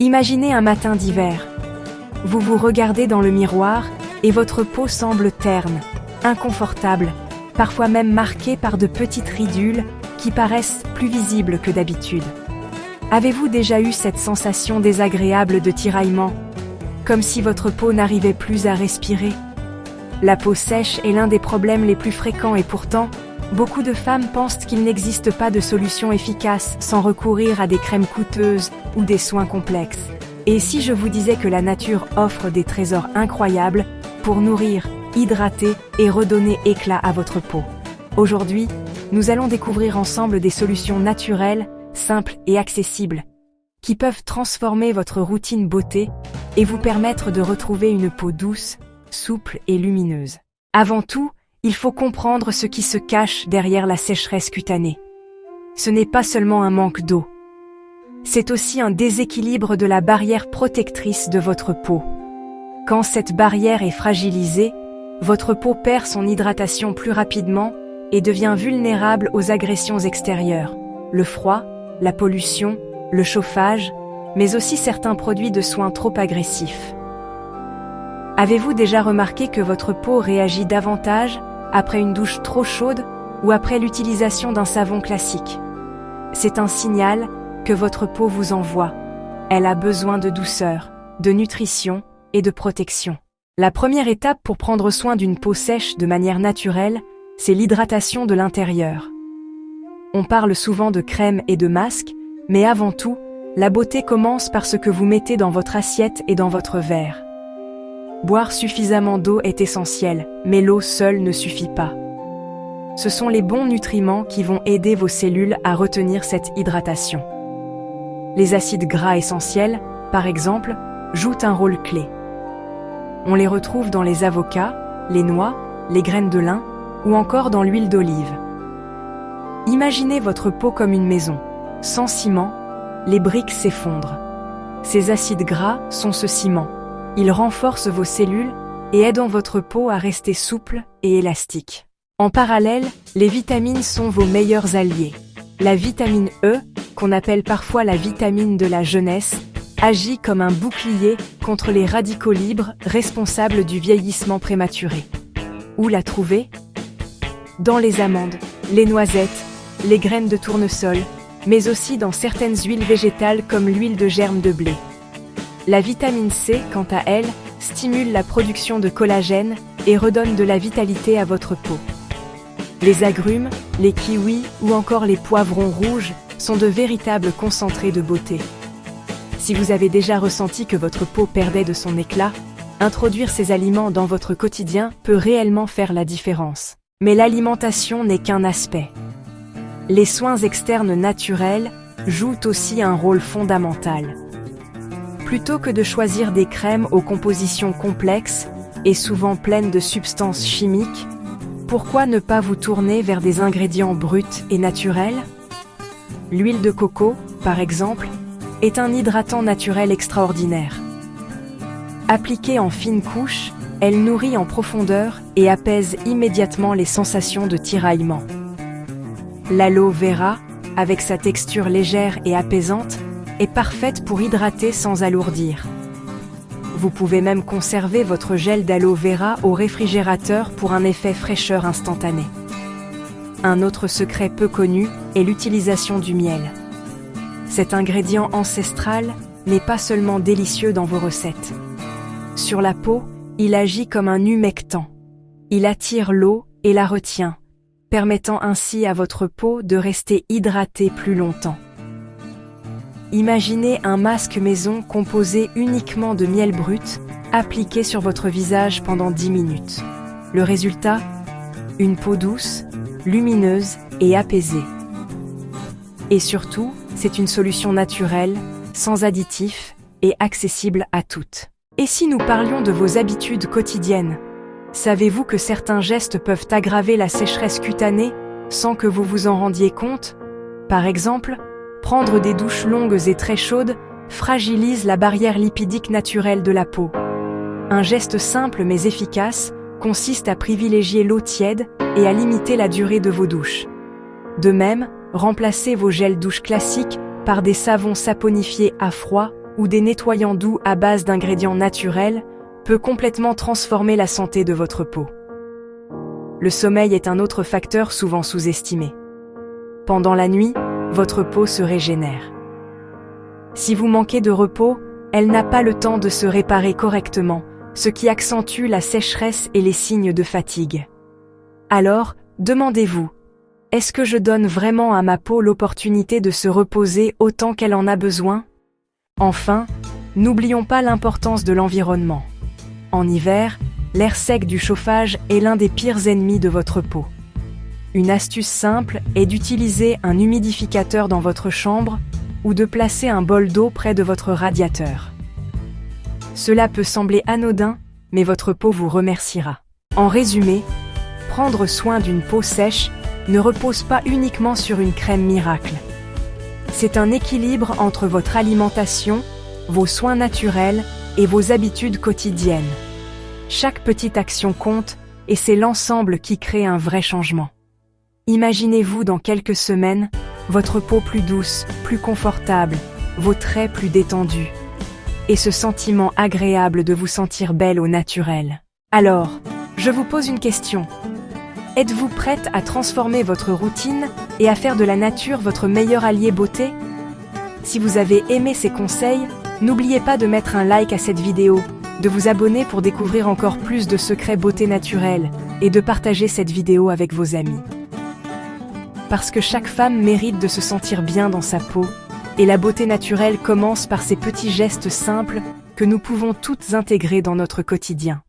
Imaginez un matin d'hiver. Vous vous regardez dans le miroir et votre peau semble terne, inconfortable, parfois même marquée par de petites ridules qui paraissent plus visibles que d'habitude. Avez-vous déjà eu cette sensation désagréable de tiraillement, comme si votre peau n'arrivait plus à respirer? La peau sèche est l'un des problèmes les plus fréquents et pourtant, beaucoup de femmes pensent qu'il n'existe pas de solution efficace sans recourir à des crèmes coûteuses ou des soins complexes. Et si je vous disais que la nature offre des trésors incroyables pour nourrir, hydrater et redonner éclat à votre peau? Aujourd'hui, nous allons découvrir ensemble des solutions naturelles, simples et accessibles, qui peuvent transformer votre routine beauté et vous permettre de retrouver une peau douce, souple et lumineuse. Avant tout, il faut comprendre ce qui se cache derrière la sécheresse cutanée. Ce n'est pas seulement un manque d'eau. C'est aussi un déséquilibre de la barrière protectrice de votre peau. Quand cette barrière est fragilisée, votre peau perd son hydratation plus rapidement et devient vulnérable aux agressions extérieures, le froid, la pollution, le chauffage, mais aussi certains produits de soins trop agressifs. Avez-vous déjà remarqué que votre peau réagit davantage après une douche trop chaude ou après l'utilisation d'un savon classique? C'est un signal que votre peau vous envoie. Elle a besoin de douceur, de nutrition et de protection. La première étape pour prendre soin d'une peau sèche de manière naturelle, c'est l'hydratation de l'intérieur. On parle souvent de crème et de masque, mais avant tout, la beauté commence par ce que vous mettez dans votre assiette et dans votre verre. Boire suffisamment d'eau est essentiel, mais l'eau seule ne suffit pas. Ce sont les bons nutriments qui vont aider vos cellules à retenir cette hydratation. Les acides gras essentiels, par exemple, jouent un rôle clé. On les retrouve dans les avocats, les noix, les graines de lin ou encore dans l'huile d'olive. Imaginez votre peau comme une maison. Sans ciment, les briques s'effondrent. Ces acides gras sont ce ciment. Ils renforcent vos cellules et aident votre peau à rester souple et élastique. En parallèle, les vitamines sont vos meilleurs alliés. La vitamine E, qu'on appelle parfois la vitamine de la jeunesse, agit comme un bouclier contre les radicaux libres responsables du vieillissement prématuré. Où la trouver? Dans les amandes, les noisettes, les graines de tournesol, mais aussi dans certaines huiles végétales comme l'huile de germe de blé. La vitamine C, quant à elle, stimule la production de collagène et redonne de la vitalité à votre peau. Les agrumes, les kiwis ou encore les poivrons rouges sont de véritables concentrés de beauté. Si vous avez déjà ressenti que votre peau perdait de son éclat, introduire ces aliments dans votre quotidien peut réellement faire la différence. Mais l'alimentation n'est qu'un aspect. Les soins externes naturels jouent aussi un rôle fondamental. Plutôt que de choisir des crèmes aux compositions complexes et souvent pleines de substances chimiques, pourquoi ne pas vous tourner vers des ingrédients bruts et naturels? L'huile de coco, par exemple, est un hydratant naturel extraordinaire. Appliquée en fines couches, elle nourrit en profondeur et apaise immédiatement les sensations de tiraillement. L'aloe vera, avec sa texture légère et apaisante, est parfaite pour hydrater sans alourdir. Vous pouvez même conserver votre gel d'aloe vera au réfrigérateur pour un effet fraîcheur instantané. Un autre secret peu connu est l'utilisation du miel. Cet ingrédient ancestral n'est pas seulement délicieux dans vos recettes. Sur la peau, il agit comme un humectant. Il attire l'eau et la retient, permettant ainsi à votre peau de rester hydratée plus longtemps. Imaginez un masque maison composé uniquement de miel brut, appliqué sur votre visage pendant 10 minutes. Le résultat? Une peau douce, lumineuse et apaisée. Et surtout, c'est une solution naturelle, sans additifs et accessible à toutes. Et si nous parlions de vos habitudes quotidiennes? Savez-vous que certains gestes peuvent aggraver la sécheresse cutanée sans que vous vous en rendiez compte? Par exemple, prendre des douches longues et très chaudes fragilise la barrière lipidique naturelle de la peau. Un geste simple mais efficace consiste à privilégier l'eau tiède et à limiter la durée de vos douches. De même, remplacez vos gels douche classiques par des savons saponifiés à froid ou des nettoyants doux à base d'ingrédients naturels peut complètement transformer la santé de votre peau. Le sommeil est un autre facteur souvent sous-estimé. Pendant la nuit, votre peau se régénère. Si vous manquez de repos, elle n'a pas le temps de se réparer correctement, ce qui accentue la sécheresse et les signes de fatigue. Alors, demandez-vous, est-ce que je donne vraiment à ma peau l'opportunité de se reposer autant qu'elle en a besoin? Enfin, n'oublions pas l'importance de l'environnement. En hiver, l'air sec du chauffage est l'un des pires ennemis de votre peau. Une astuce simple est d'utiliser un humidificateur dans votre chambre ou de placer un bol d'eau près de votre radiateur. Cela peut sembler anodin, mais votre peau vous remerciera. En résumé, prendre soin d'une peau sèche ne repose pas uniquement sur une crème miracle. C'est un équilibre entre votre alimentation, vos soins naturels et vos habitudes quotidiennes. Chaque petite action compte et c'est l'ensemble qui crée un vrai changement. Imaginez-vous dans quelques semaines, votre peau plus douce, plus confortable, vos traits plus détendus. Et ce sentiment agréable de vous sentir belle au naturel. Alors, je vous pose une question. Êtes-vous prête à transformer votre routine et à faire de la nature votre meilleur allié beauté? Si vous avez aimé ces conseils, n'oubliez pas de mettre un like à cette vidéo, de vous abonner pour découvrir encore plus de secrets beauté naturelle et de partager cette vidéo avec vos amis. Parce que chaque femme mérite de se sentir bien dans sa peau, et la beauté naturelle commence par ces petits gestes simples que nous pouvons toutes intégrer dans notre quotidien.